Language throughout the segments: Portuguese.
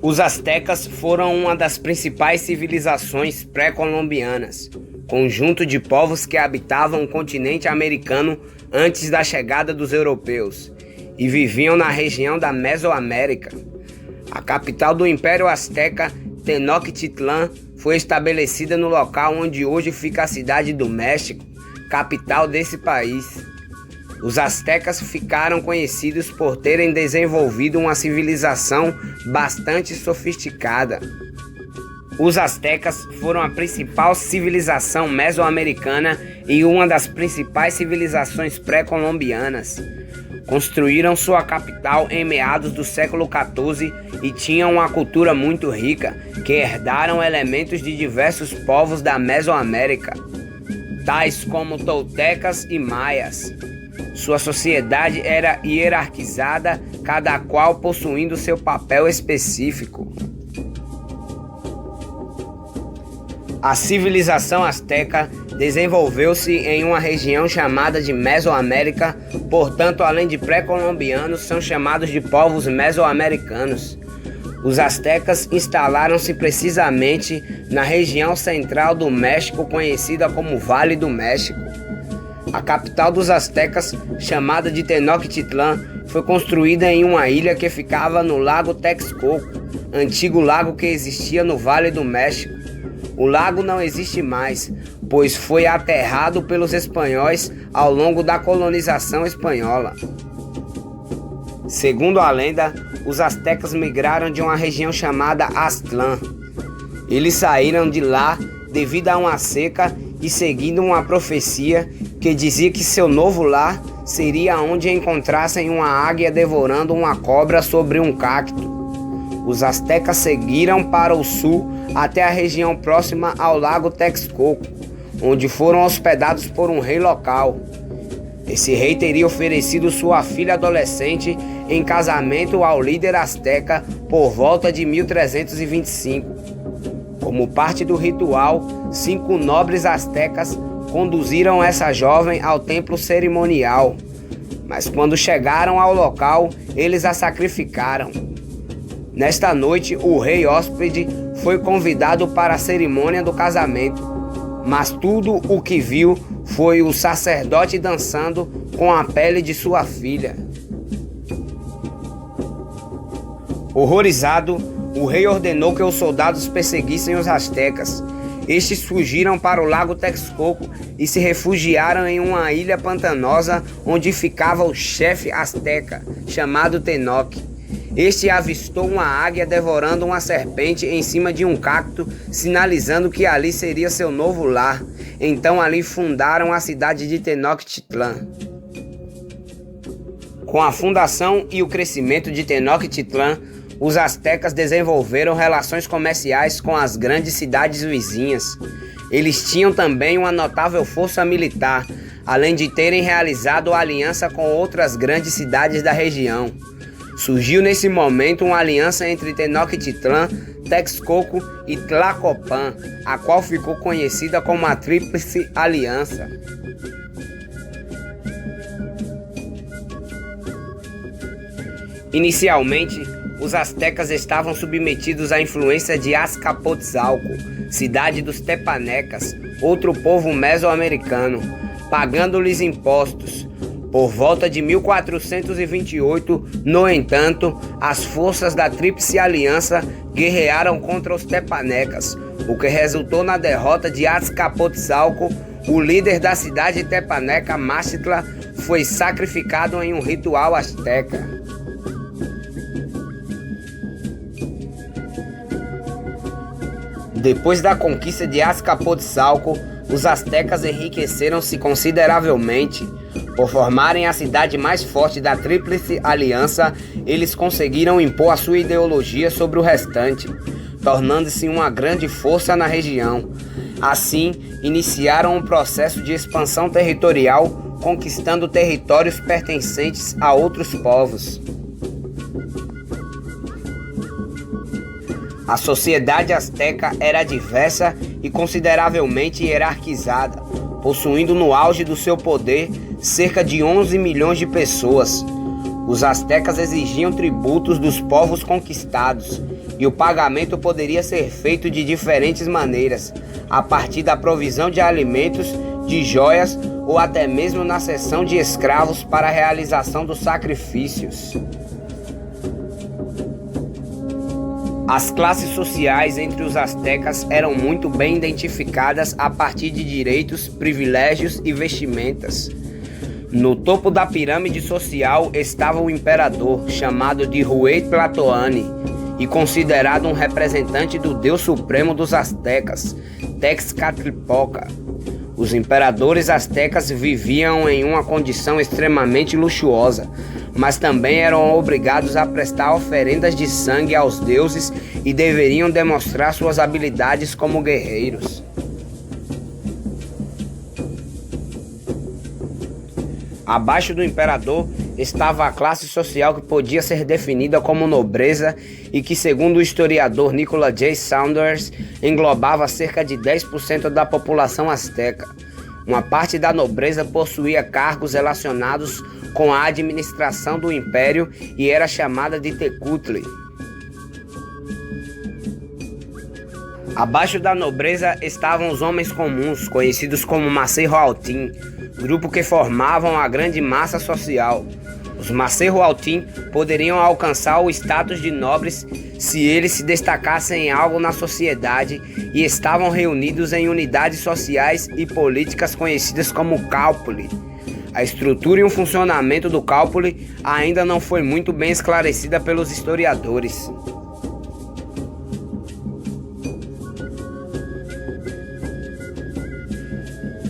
Os astecas foram uma das principais civilizações pré-colombianas, conjunto de povos que habitavam o continente americano antes da chegada dos europeus e viviam na região da Mesoamérica. A capital do Império Azteca, Tenochtitlan, foi estabelecida no local onde hoje fica a cidade do México, capital desse país. Os astecas ficaram conhecidos por terem desenvolvido uma civilização bastante sofisticada. Os astecas foram a principal civilização mesoamericana e uma das principais civilizações pré-colombianas. Construíram sua capital em meados do século XIV e tinham uma cultura muito rica, que herdaram elementos de diversos povos da Mesoamérica, tais como toltecas e maias. Sua sociedade era hierarquizada, cada qual possuindo seu papel específico. A civilização asteca desenvolveu-se em uma região chamada de Mesoamérica, portanto, além de pré-colombianos, são chamados de povos mesoamericanos. Os astecas instalaram-se precisamente na região central do México, conhecida como Vale do México. A capital dos astecas, chamada de Tenochtitlan, foi construída em uma ilha que ficava no Lago Texcoco, antigo lago que existia no Vale do México. O lago não existe mais, pois foi aterrado pelos espanhóis ao longo da colonização espanhola. Segundo a lenda, os astecas migraram de uma região chamada Aztlán. Eles saíram de lá devido a uma seca e seguindo uma profecia que dizia que seu novo lar seria onde encontrassem uma águia devorando uma cobra sobre um cacto. Os astecas seguiram para o sul até a região próxima ao lago Texcoco, onde foram hospedados por um rei local. Esse rei teria oferecido sua filha adolescente em casamento ao líder asteca por volta de 1325. Como parte do ritual, 5 nobres astecas conduziram essa jovem ao templo cerimonial, mas quando chegaram ao local, eles a sacrificaram. Nesta noite, o rei hóspede foi convidado para a cerimônia do casamento, mas tudo o que viu foi o sacerdote dançando com a pele de sua filha. Horrorizado, o rei ordenou que os soldados perseguissem os astecas. Estes fugiram para o lago Texcoco e se refugiaram em uma ilha pantanosa onde ficava o chefe asteca, chamado Tenoch. Este avistou uma águia devorando uma serpente em cima de um cacto, sinalizando que ali seria seu novo lar. Então ali fundaram a cidade de Tenochtitlan. Com a fundação e o crescimento de Tenochtitlan, os astecas desenvolveram relações comerciais com as grandes cidades vizinhas. Eles tinham também uma notável força militar, além de terem realizado aliança com outras grandes cidades da região. Surgiu nesse momento uma aliança entre Tenochtitlan, Texcoco e Tlacopan, a qual ficou conhecida como a Tríplice Aliança. Inicialmente, os astecas estavam submetidos à influência de Azcapotzalco, cidade dos tepanecas, outro povo mesoamericano, pagando-lhes impostos. Por volta de 1428, no entanto, as forças da Tríplice Aliança guerrearam contra os tepanecas, o que resultou na derrota de Azcapotzalco. O líder da cidade tepaneca, Maxtla, foi sacrificado em um ritual asteca. Depois da conquista de Azcapotzalco, os astecas enriqueceram-se consideravelmente. Por formarem a cidade mais forte da Tríplice Aliança, eles conseguiram impor a sua ideologia sobre o restante, tornando-se uma grande força na região. Assim, iniciaram um processo de expansão territorial, conquistando territórios pertencentes a outros povos. A sociedade asteca era diversa e consideravelmente hierarquizada, possuindo no auge do seu poder cerca de 11 milhões de pessoas. Os astecas exigiam tributos dos povos conquistados e o pagamento poderia ser feito de diferentes maneiras, a partir da provisão de alimentos, de joias ou até mesmo na cessão de escravos para a realização dos sacrifícios. As classes sociais entre os astecas eram muito bem identificadas a partir de direitos, privilégios e vestimentas. No topo da pirâmide social estava o imperador, chamado de Hueytlahtolani, e considerado um representante do deus supremo dos astecas, Tezcatlipoca. Os imperadores astecas viviam em uma condição extremamente luxuosa, mas também eram obrigados a prestar oferendas de sangue aos deuses e deveriam demonstrar suas habilidades como guerreiros. Abaixo do imperador estava a classe social que podia ser definida como nobreza e que, segundo o historiador Nicholas J. Saunders, englobava cerca de 10% da população asteca. Uma parte da nobreza possuía cargos relacionados com a administração do império e era chamada de tecutli. Abaixo da nobreza estavam os homens comuns, conhecidos como Macerro-Altim, grupo que formavam a grande massa social. Os Macerro-Altim poderiam alcançar o status de nobres se eles se destacassem em algo na sociedade e estavam reunidos em unidades sociais e políticas conhecidas como cálpule. A estrutura e o funcionamento do cálpule ainda não foi muito bem esclarecida pelos historiadores.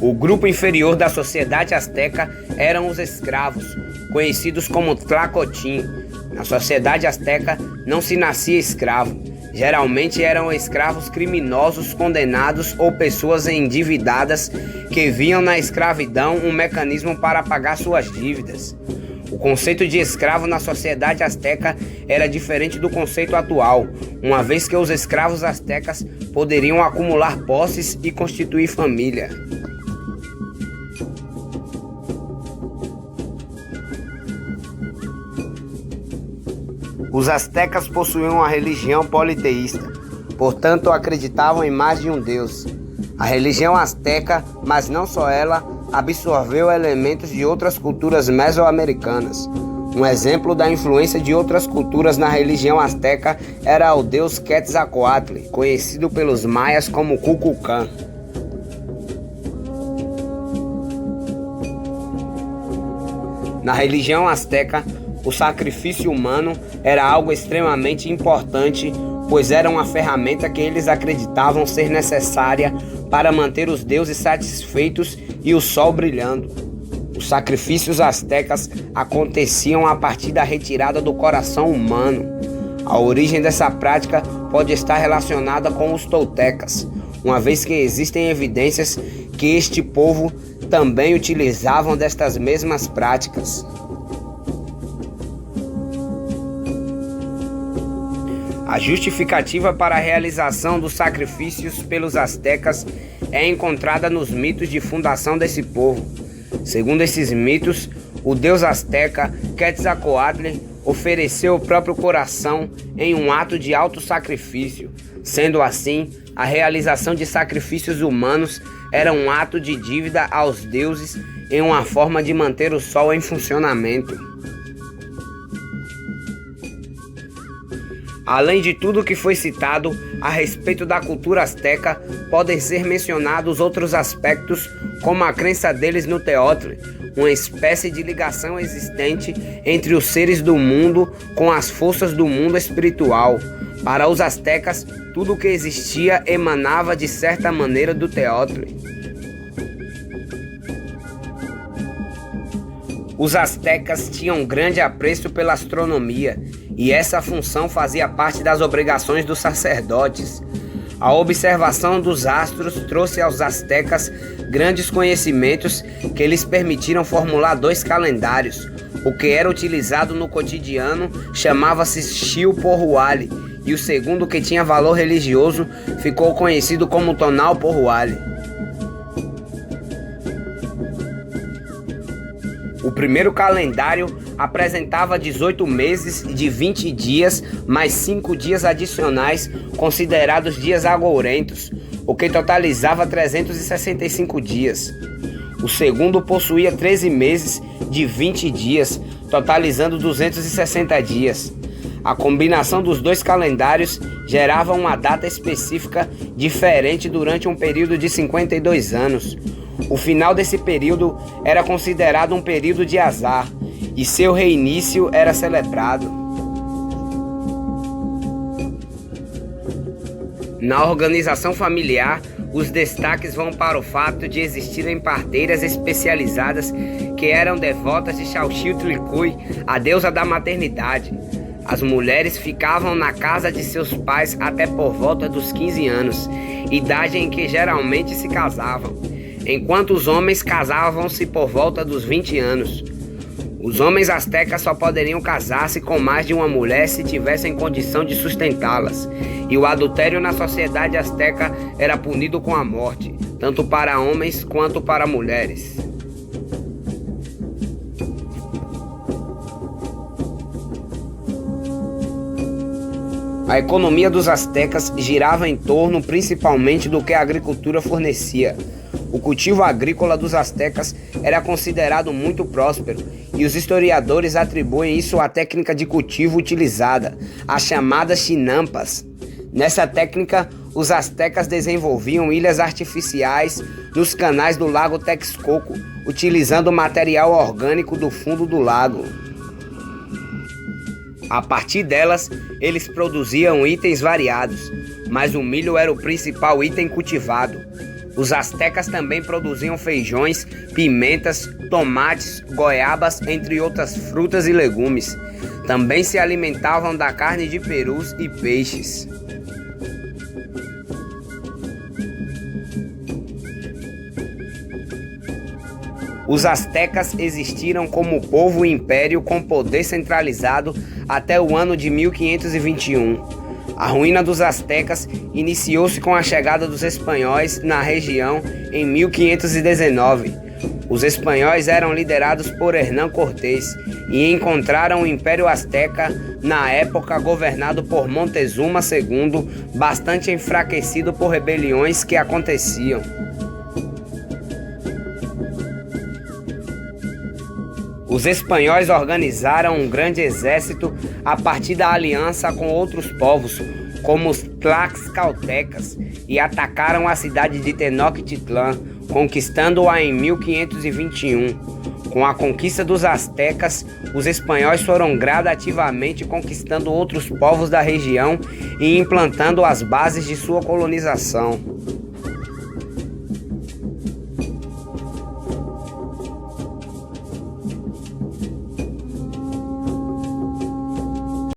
O grupo inferior da sociedade asteca eram os escravos, conhecidos como tlacotim. Na sociedade asteca não se nascia escravo. Geralmente eram escravos criminosos condenados ou pessoas endividadas que viam na escravidão um mecanismo para pagar suas dívidas. O conceito de escravo na sociedade asteca era diferente do conceito atual, uma vez que os escravos astecas poderiam acumular posses e constituir família. Os astecas possuíam uma religião politeísta, portanto acreditavam em mais de um deus. A religião asteca, mas não só ela, absorveu elementos de outras culturas mesoamericanas. Um exemplo da influência de outras culturas na religião asteca era o deus Quetzalcoatl, conhecido pelos maias como Kukulcán. Na religião asteca, o sacrifício humano era algo extremamente importante, pois era uma ferramenta que eles acreditavam ser necessária para manter os deuses satisfeitos e o sol brilhando. Os sacrifícios astecas aconteciam a partir da retirada do coração humano. A origem dessa prática pode estar relacionada com os toltecas, uma vez que existem evidências que este povo também utilizavam destas mesmas práticas. A justificativa para a realização dos sacrifícios pelos astecas é encontrada nos mitos de fundação desse povo. Segundo esses mitos, o deus asteca Quetzalcoatl ofereceu o próprio coração em um ato de auto-sacrifício. Sendo assim, a realização de sacrifícios humanos era um ato de dívida aos deuses em uma forma de manter o sol em funcionamento. Além de tudo que foi citado a respeito da cultura asteca, podem ser mencionados outros aspectos, como a crença deles no Teotli, uma espécie de ligação existente entre os seres do mundo com as forças do mundo espiritual. Para os astecas, tudo o que existia emanava de certa maneira do Teotli. Os astecas tinham grande apreço pela astronomia, e essa função fazia parte das obrigações dos sacerdotes. A observação dos astros trouxe aos astecas grandes conhecimentos que lhes permitiram formular 2 calendários. O que era utilizado no cotidiano chamava-se Xilpohualli, e o segundo, que tinha valor religioso, ficou conhecido como Tonalpohualli. O primeiro calendário apresentava 18 meses de 20 dias, mais 5 dias adicionais, considerados dias agourentos, o que totalizava 365 dias. O segundo possuía 13 meses de 20 dias, totalizando 260 dias. A combinação dos dois calendários gerava uma data específica diferente durante um período de 52 anos. O final desse período era considerado um período de azar, e seu reinício era celebrado. Na organização familiar, os destaques vão para o fato de existirem parteiras especializadas que eram devotas de Xalchitlicue, a deusa da maternidade. As mulheres ficavam na casa de seus pais até por volta dos 15 anos, idade em que geralmente se casavam, enquanto os homens casavam-se por volta dos 20 anos. Os homens astecas só poderiam casar-se com mais de uma mulher se tivessem condição de sustentá-las, e o adultério na sociedade asteca era punido com a morte, tanto para homens quanto para mulheres. A economia dos astecas girava em torno principalmente do que a agricultura fornecia. O cultivo agrícola dos astecas era considerado muito próspero, e os historiadores atribuem isso à técnica de cultivo utilizada, as chamadas chinampas. Nessa técnica, os astecas desenvolviam ilhas artificiais nos canais do lago Texcoco, utilizando material orgânico do fundo do lago. A partir delas, eles produziam itens variados, mas o milho era o principal item cultivado. Os astecas também produziam feijões, pimentas, tomates, goiabas, entre outras frutas e legumes. Também se alimentavam da carne de perus e peixes. Os astecas existiram como povo e império com poder centralizado até o ano de 1521. A ruína dos astecas iniciou-se com a chegada dos espanhóis na região em 1519. Os espanhóis eram liderados por Hernán Cortés e encontraram o Império Azteca, na época governado por Montezuma II, bastante enfraquecido por rebeliões que aconteciam. Os espanhóis organizaram um grande exército a partir da aliança com outros povos, como os tlaxcaltecas, e atacaram a cidade de Tenochtitlan, conquistando-a em 1521. Com a conquista dos astecas, os espanhóis foram gradativamente conquistando outros povos da região e implantando as bases de sua colonização.